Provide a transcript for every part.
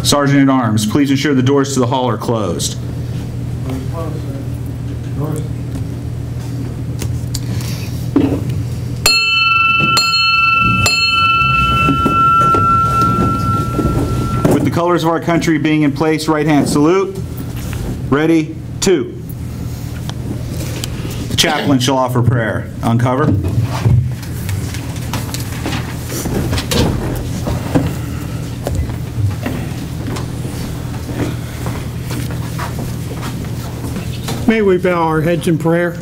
Sergeant at Arms, please ensure the doors to the hall are closed. With the colors of our country being in place, right hand salute. Ready, two. The chaplain shall offer prayer. Uncover. May we bow our heads in prayer.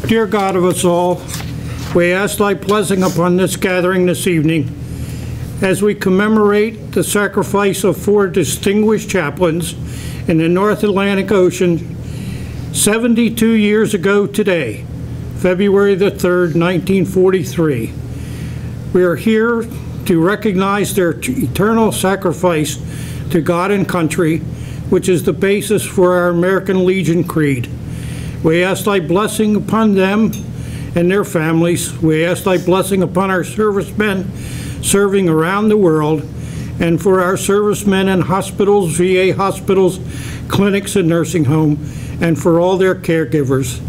Dear God of us all, we ask thy blessing upon this gathering this evening as we commemorate the sacrifice of 4 distinguished chaplains in the North Atlantic Ocean 72 years ago today, February the 3rd, 1943. We are here to recognize their eternal sacrifice to God and country, which is the basis for our American Legion Creed. We ask thy blessing upon them and their families. We ask thy blessing upon our servicemen serving around the world, and for our servicemen in hospitals, VA hospitals, clinics, and nursing home, and for all their caregivers.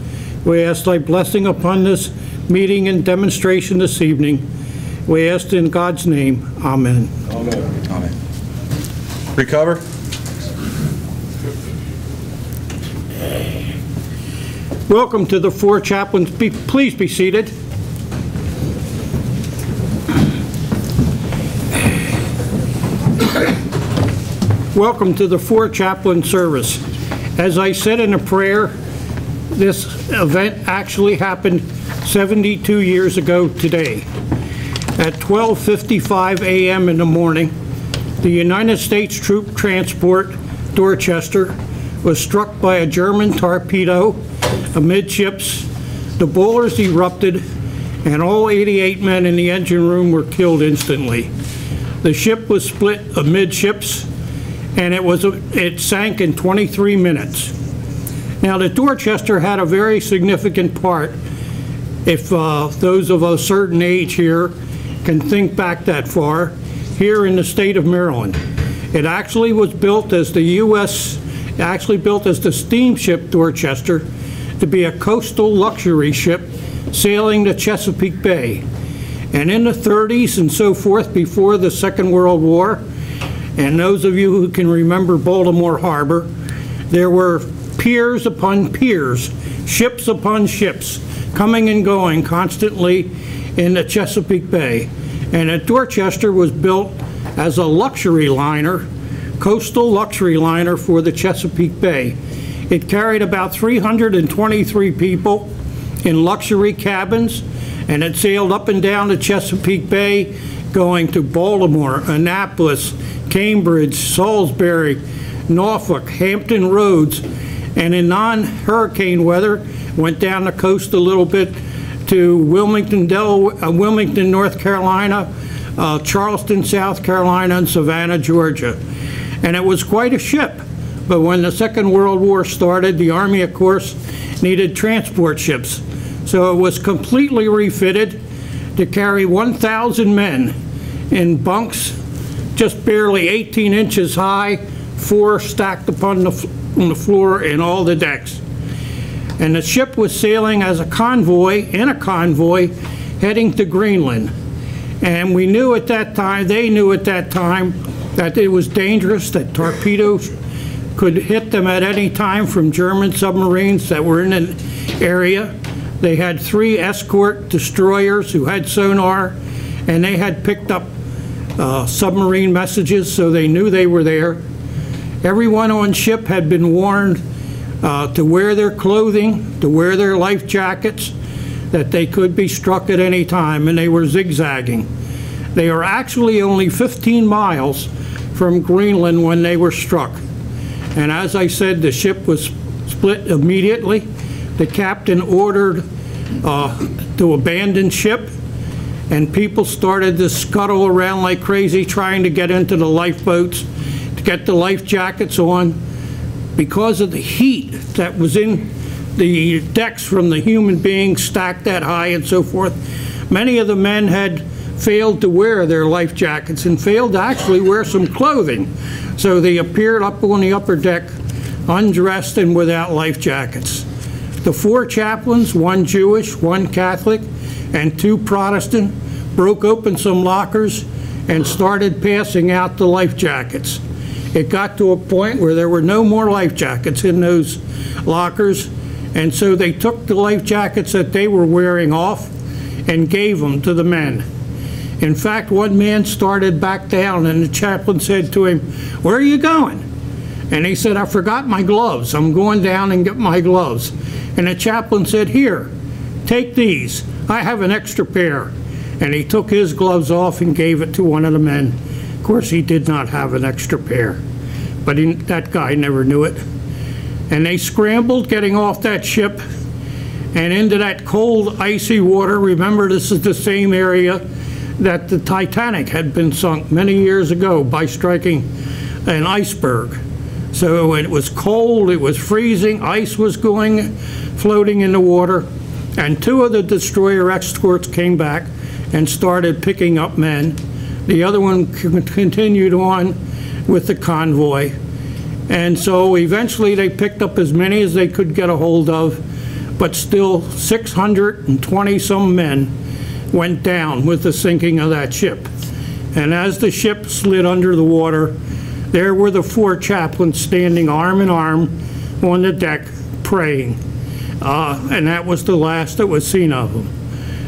We ask thy blessing upon this meeting and demonstration this evening. We ask in God's name, amen. Amen. Amen. Recover. Welcome to the 4 chaplains. Please be seated. Welcome to the 4 chaplain service. As I said in a prayer, this event actually happened 72 years ago today. At 12:55 a.m. in the morning, the United States troop transport Dorchester was struck by a German torpedo amidships. The boilers erupted and all 88 men in the engine room were killed instantly. The ship was split amidships and it sank in 23 minutes. Now the Dorchester had a very significant part, if those of a certain age here can think back that far, here in the state of Maryland. It actually was built as the built as the steamship Dorchester to be a coastal luxury ship sailing the Chesapeake Bay. And in the 30s and so forth, before the Second World War, and those of you who can remember Baltimore Harbor, there were piers upon piers, ships upon ships, coming and going constantly in the Chesapeake Bay. And at Dorchester was built as a luxury liner, coastal luxury liner for the Chesapeake Bay. It carried about 323 people in luxury cabins, and it sailed up and down the Chesapeake Bay, going to Baltimore, Annapolis, Cambridge, Salisbury, Norfolk, Hampton Roads, and in non-hurricane weather, went down the coast a little bit to Wilmington, North Carolina, Charleston, South Carolina, and Savannah, Georgia. And it was quite a ship. But when the Second World War started, the Army, of course, needed transport ships. So it was completely refitted to carry 1,000 men in bunks, just barely 18 inches high, 4 stacked upon the floor in all the decks. And the ship was sailing as a convoy, heading to Greenland. And we knew at that time, they knew at that time, that it was dangerous, that torpedoes could hit them at any time from German submarines that were in an area. They had 3 escort destroyers who had sonar, and they had picked up submarine messages, so they knew they were there. Everyone on ship had been warned to wear their clothing, to wear their life jackets, that they could be struck at any time, and they were zigzagging. They were actually only 15 miles from Greenland when they were struck. And as I said, the ship was split immediately. The captain ordered to abandon ship, and people started to scuttle around like crazy trying to get into the lifeboats, to get the life jackets on. Because of the heat that was in the decks from the human beings stacked that high and so forth, many of the men had failed to wear their life jackets and failed to actually wear some clothing. So they appeared up on the upper deck undressed and without life jackets. The 4 chaplains, 1 Jewish, 1 Catholic, and 2 Protestant, broke open some lockers and started passing out the life jackets. It got to a point where there were no more life jackets in those lockers, and so they took the life jackets that they were wearing off and gave them to the men. In fact, one man started back down, and the chaplain said to him, "Where are you going?" And he said, "I forgot my gloves. I'm going down and get my gloves." And the chaplain said, "Here, take these. I have an extra pair." And he took his gloves off and gave it to one of the men. Of course, he did not have an extra pair, but that guy never knew it. And they scrambled getting off that ship and into that cold, icy water. Remember, this is the same area that the Titanic had been sunk many years ago by striking an iceberg. So it was cold, it was freezing, ice was floating in the water, and 2 of the destroyer escorts came back and started picking up men. The other one continued on with the convoy. And so eventually they picked up as many as they could get a hold of, but still 620 some men went down with the sinking of that ship. And as the ship slid under the water, there were the 4 chaplains standing arm in arm on the deck praying. And that was the last that was seen of them.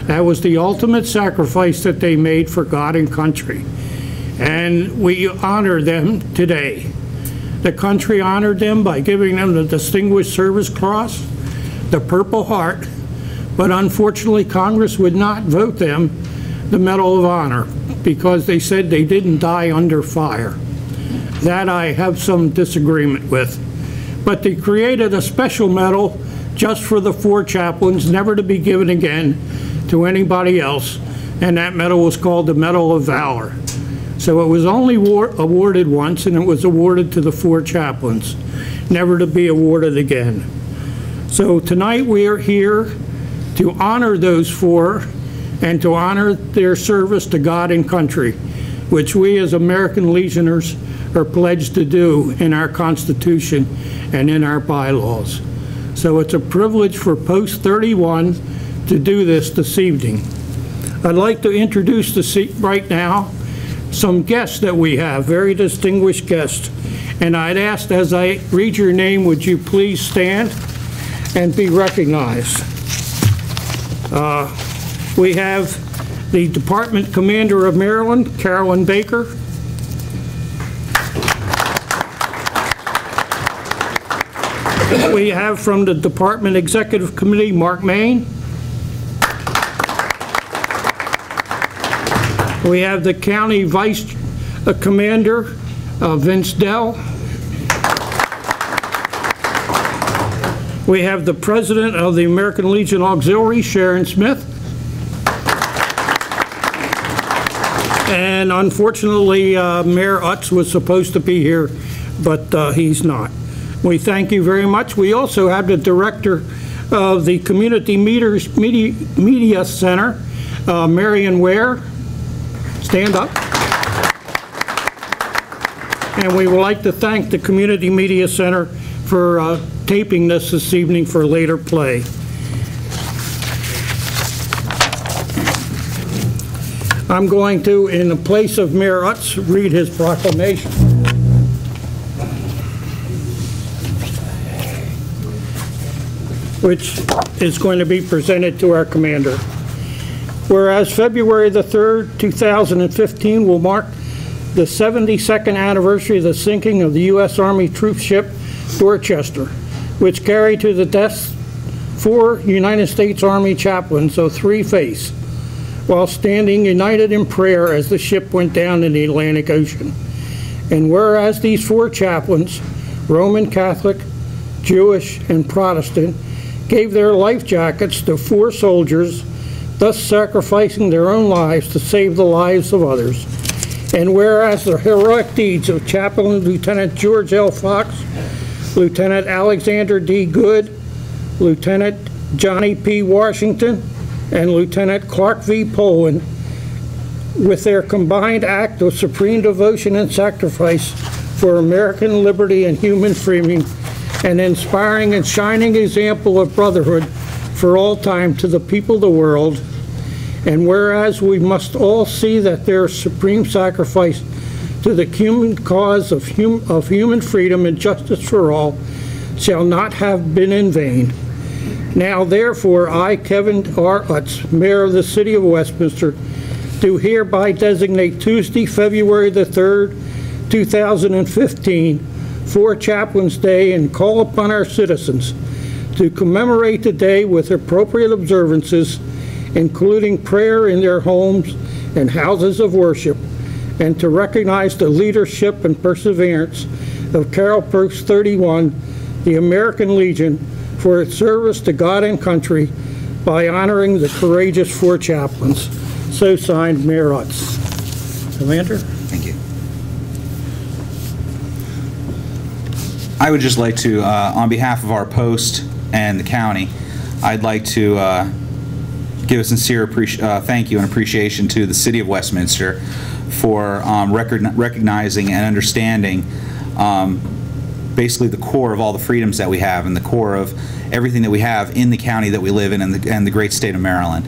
That was the ultimate sacrifice that they made for God and country. And we honor them today. The country honored them by giving them the Distinguished Service Cross, the Purple Heart, but unfortunately Congress would not vote them the Medal of Honor because they said they didn't die under fire. That I have some disagreement with. But they created a special medal just for the 4 chaplains, never to be given again to anybody else, and that medal was called the Medal of Valor. So it was only awarded once, and it was awarded to the 4 chaplains, never to be awarded again. So tonight we are here to honor those 4 and to honor their service to God and country, which we as American Legioners are pledged to do in our Constitution and in our bylaws. So it's a privilege for Post 31 to do this evening. I'd like to introduce right now some guests that we have, very distinguished guests. And I'd ask, as I read your name, would you please stand and be recognized? We have the Department Commander of Maryland, Carolyn Bakker. We have from the Department Executive Committee, Mark Main. We have the County Vice Commander, Vince Dell. We have the President of the American Legion Auxiliary, Sharon Smith. And unfortunately, Mayor Utz was supposed to be here, but he's not. We thank you very much. We also have the Director of the Community Media Center, Marion Ware. Stand up. And we would like to thank the Community Media Center for taping this evening for later play. I'm going to, in the place of Mayor Utz, read his proclamation. Which is going to be presented to our commander. Whereas February the 3rd, 2015 will mark the 72nd anniversary of the sinking of the U.S. Army troop ship Dorchester, which carried to the deaths 4 United States Army chaplains of 3 faiths, while standing united in prayer as the ship went down in the Atlantic Ocean. And whereas these 4 chaplains, Roman Catholic, Jewish, and Protestant, gave their life jackets to 4 soldiers, thus sacrificing their own lives to save the lives of others. And whereas the heroic deeds of Chaplain Lieutenant George L. Fox, Lieutenant Alexander D. Good, Lieutenant Johnny P. Washington, and Lieutenant Clark V. Poland with their combined act of supreme devotion and sacrifice for American liberty and human freedom, an inspiring and shining example of brotherhood for all time to the people of the world. And whereas we must all see that their supreme sacrifice to the human cause of human freedom and justice for all shall not have been in vain. Now therefore I, Kevin R. Utz, Mayor of the City of Westminster, do hereby designate Tuesday, February the 3rd, 2015, for Chaplains Day, and call upon our citizens to commemorate the day with appropriate observances, including prayer in their homes and houses of worship, and to recognize the leadership and perseverance of Carol Post 31, the American Legion, for its service to God and country by honoring the courageous 4 chaplains. So signed, Mayor Utz. Commander? Thank you. I would just like to, on behalf of our post and the county, I'd like to give a sincere thank you and appreciation to the City of Westminster for recognizing and understanding basically the core of all the freedoms that we have and the core of everything that we have in the county that we live in and the great state of Maryland.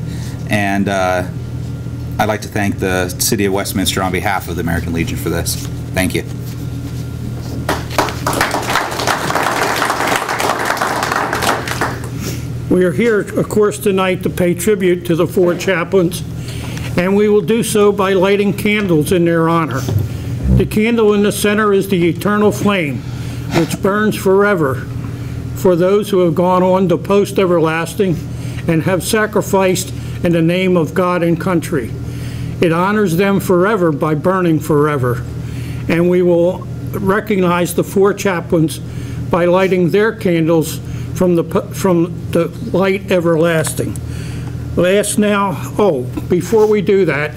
And I'd like to thank the City of Westminster on behalf of the American Legion for this. Thank you. We are here, of course, tonight to pay tribute to the 4 chaplains, and we will do so by lighting candles in their honor. The candle in the center is the eternal flame, which burns forever for those who have gone on to post-everlasting and have sacrificed in the name of God and country. It honors them forever by burning forever. And we will recognize the 4 chaplains by lighting their candles from the light everlasting. Last now, before we do that,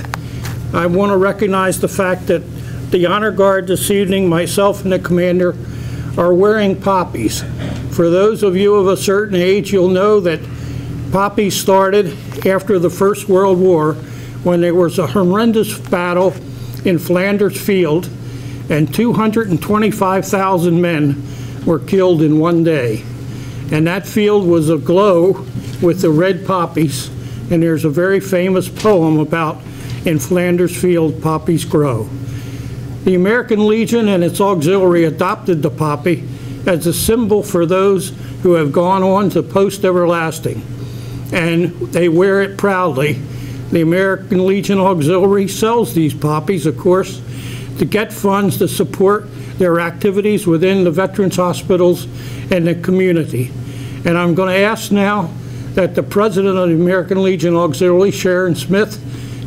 I want to recognize the fact that the Honor Guard this evening, myself and the commander, are wearing poppies. For those of you of a certain age, you'll know that poppies started after the First World War, when there was a horrendous battle in Flanders Field, and 225,000 men were killed in one day. And that field was aglow with the red poppies, and there's a very famous poem about "In Flanders Field poppies grow." The American Legion and its auxiliary adopted the poppy as a symbol for those who have gone on to post-everlasting, and they wear it proudly. The American Legion Auxiliary sells these poppies, of course, to get funds to support their activities within the veterans hospitals and the community. And I'm going to ask now that the President of the American Legion Auxiliary, Sharon Smith,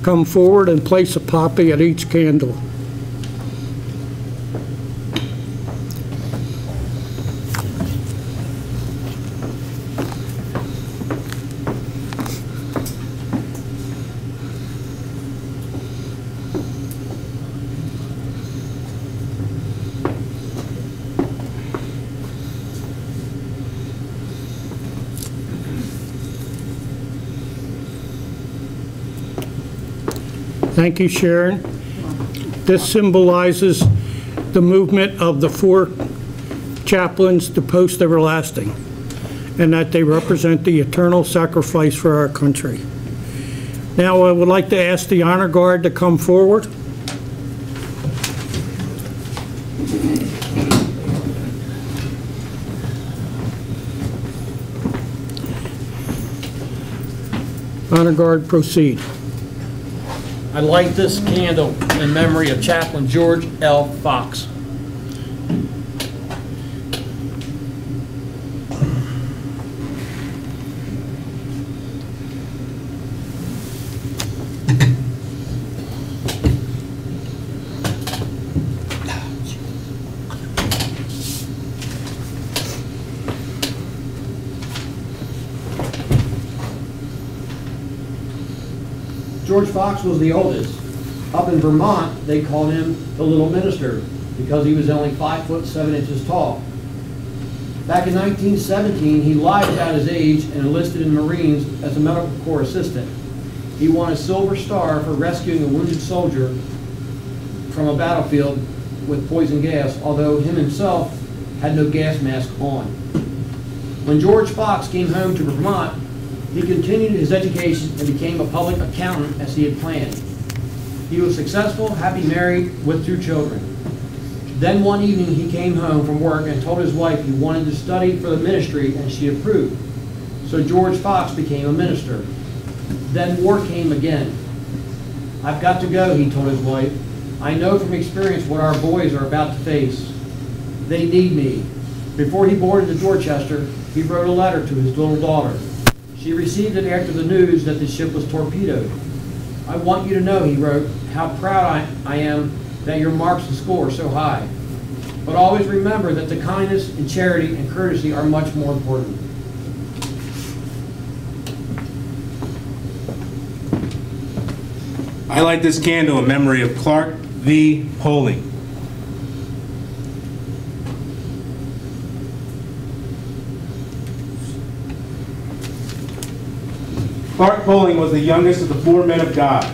come forward and place a poppy at each candle. Thank you, Sharon. This symbolizes the movement of the 4 chaplains to post-everlasting, and that they represent the eternal sacrifice for our country. Now I would like to ask the Honor Guard to come forward. Honor Guard, proceed. I light this candle in memory of Chaplain George L. Fox. George Fox was the oldest. Up in Vermont, they called him the Little Minister because he was only 5 foot 7 inches tall. Back in 1917, he lied about his age and enlisted in Marines as a medical corps assistant. He won a Silver Star for rescuing a wounded soldier from a battlefield with poison gas, although him himself had no gas mask on. When George Fox came home to Vermont, he continued his education and became a public accountant as he had planned. He was successful, happily married with 2 children. Then one evening he came home from work and told his wife he wanted to study for the ministry, and she approved. So George Fox became a minister. Then war came again. "I've got to go," he told his wife. "I know from experience what our boys are about to face. They need me." Before he boarded the Dorchester, he wrote a letter to his little daughter. She received it after the news that the ship was torpedoed. "I want you to know," he wrote, "how proud I am that your marks in school are so high. But always remember that the kindness and charity and courtesy are much more important." I light this candle in memory of Clark V. Folding. Clark Folding was the youngest of the 4 men of God.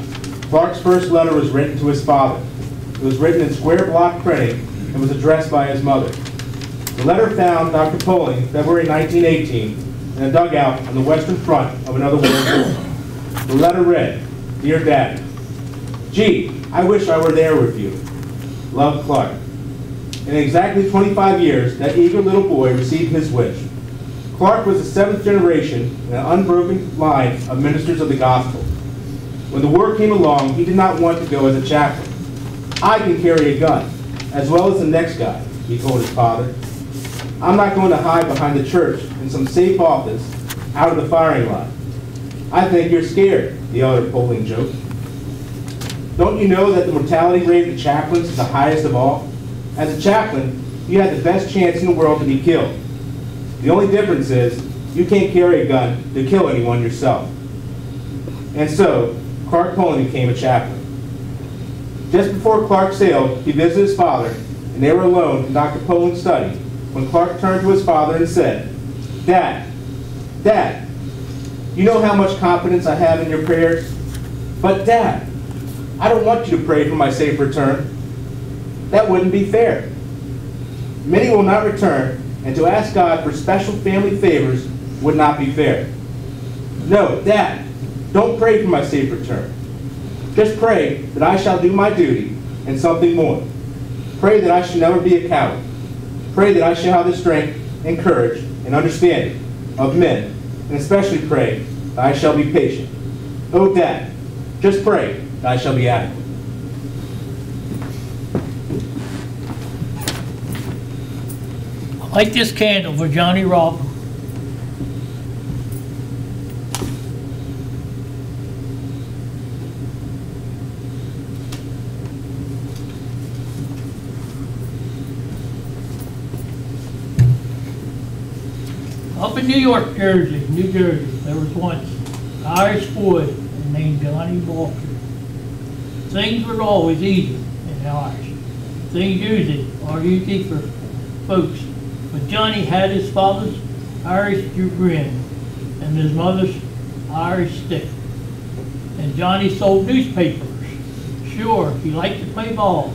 Clark's first letter was written to his father. It was written in square block printing and was addressed by his mother. The letter found Dr. Folding, February 1918, in a dugout on the western front of another world war. The letter read, "Dear Dad, gee, I wish I were there with you. Love, Clark." In exactly 25 years, that eager little boy received his wish. Clark was the 7th generation in an unbroken line of ministers of the gospel. When the war came along, he did not want to go as a chaplain. "I can carry a gun, as well as the next guy," he told his father. "I'm not going to hide behind the church in some safe office out of the firing line." "I think you're scared," the elder Folding joked. "Don't you know that the mortality rate of chaplains is the highest of all? As a chaplain, you had the best chance in the world to be killed. The only difference is you can't carry a gun to kill anyone yourself." And so, Clark Folding became a chaplain. Just before Clark sailed, he visited his father, and they were alone in Dr. Folding's study when Clark turned to his father and said, Dad, you know how much confidence I have in your prayers? But Dad, I don't want you to pray for my safe return. That wouldn't be fair. Many will not return, and to ask God for special family favors would not be fair. No, Dad, don't pray for my safe return. Just pray that I shall do my duty and something more. Pray that I shall never be a coward. Pray that I shall have the strength and courage and understanding of men, and especially pray that I shall be patient. Oh, Dad, just pray that I shall be adequate. Light this candle for Johnny Robb. Up in New Jersey, there was once an Irish boy named Johnny Bakker. Things were always easy in the Irish. Things usually are easy for folks. But Johnny had his father's Irish grin and his mother's Irish stick. And Johnny sold newspapers. Sure, he liked to play ball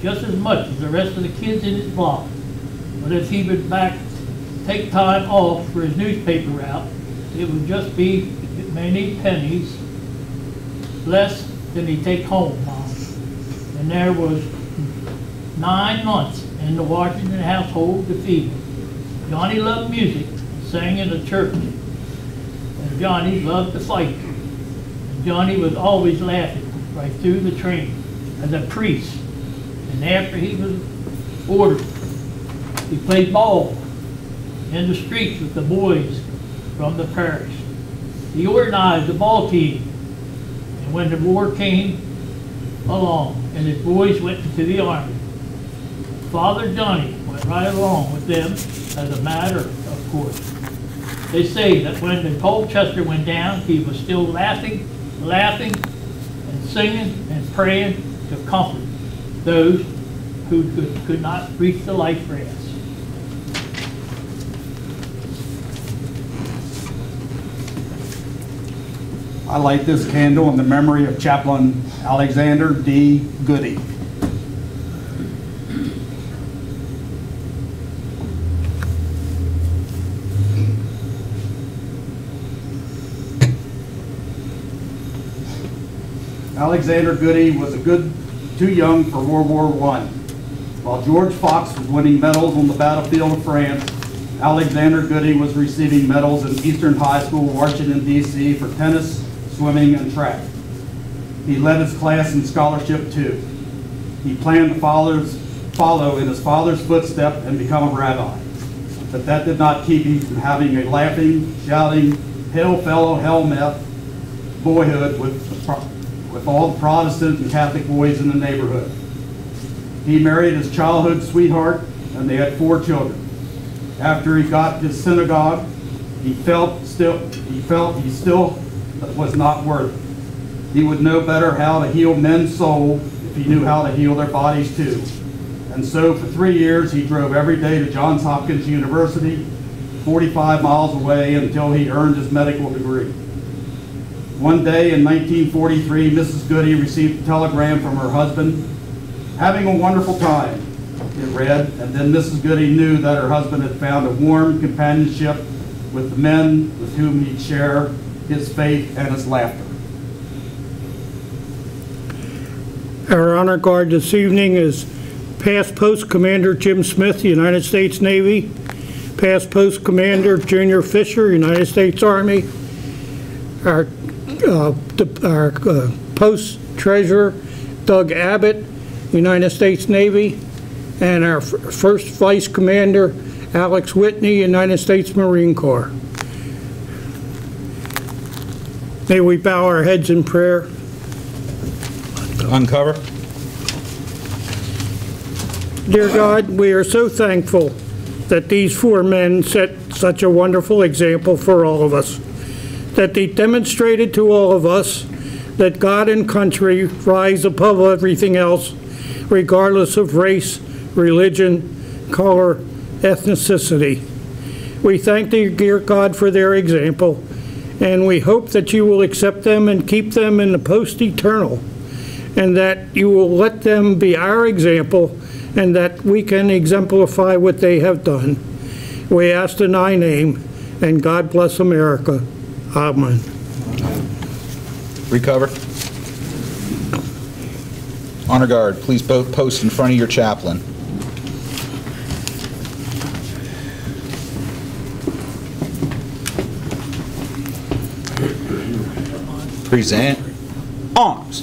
just as much as the rest of the kids in his block. But if he would take time off for his newspaper route, it would just be many pennies less than he'd take home. And there was 9 months in the Washington household to feed him. Johnny loved music, sang in the church, and Johnny loved to fight. And Johnny was always laughing right through the training as a priest. And after he was ordered, he played ball in the streets with the boys from the parish. He organized a ball team, and when the war came along and his boys went into the army, Father Johnny went right along with them as a matter of course. They say that when the Dorchester went down, he was still laughing, and singing and praying to comfort those who could not reach the life rafts. I light this candle in the memory of Chaplain Alexander D. Goody. Alexander Goody was too young for World War I. While George Fox was winning medals on the battlefield of France, Alexander Goody was receiving medals in Eastern High School, Washington, D.C. for tennis, swimming, and track. He led his class in scholarship too. He planned to follow in his father's footsteps and become a rabbi. But that did not keep him from having a laughing, shouting, hail fellow, hail meth boyhood with all the Protestant and Catholic boys in the neighborhood. He married his childhood sweetheart, and they had 4 children. After he got to synagogue, he felt he still was not worthy. He would know better how to heal men's soul if he knew how to heal their bodies too. And so for 3 years, he drove every day to Johns Hopkins University, 45 miles away, until he earned his medical degree. One day in 1943, Mrs. Goody received a telegram from her husband, "Having a wonderful time," it read, and then Mrs. Goody knew that her husband had found a warm companionship with the men with whom he'd share his faith and his laughter. Our honor guard this evening is Past Post Commander Jim Smith, United States Navy, Past Post Commander Junior Fisher, United States Army, our Post Treasurer Doug Abbott, United States Navy, and our First Vice Commander Alex Whitney, United States Marine Corps. May we bow our heads in prayer. Uncover. Dear God, we are so thankful that these 4 men set such a wonderful example for all of us, that they demonstrated to all of us that God and country rise above everything else, regardless of race, religion, color, ethnicity. We thank thee, dear God, for their example, and we hope that you will accept them and keep them in the post-eternal, and that you will let them be our example, and that we can exemplify what they have done. We ask in thy name, and God bless America. Amen. Recover. Honor guard, please both post in front of your chaplain. Present arms.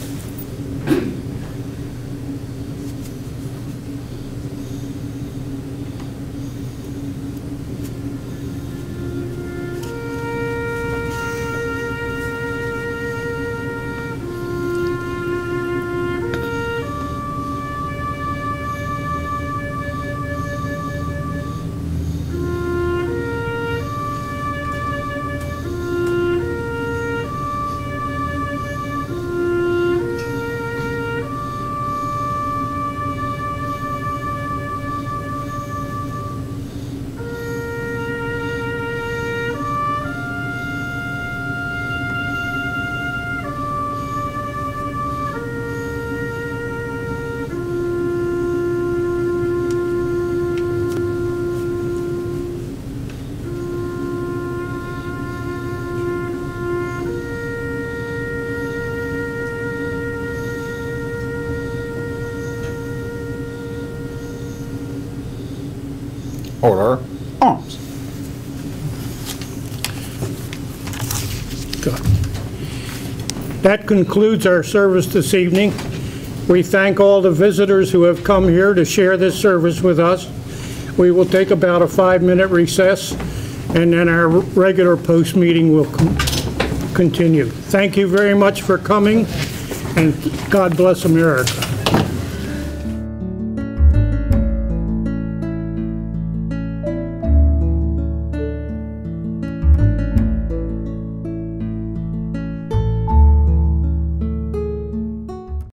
Order arms. Good. That concludes our service this evening. We thank all the visitors who have come here to share this service with us. We will take about a 5-minute recess, and then our regular post meeting will continue. Thank you very much for coming, and God bless America.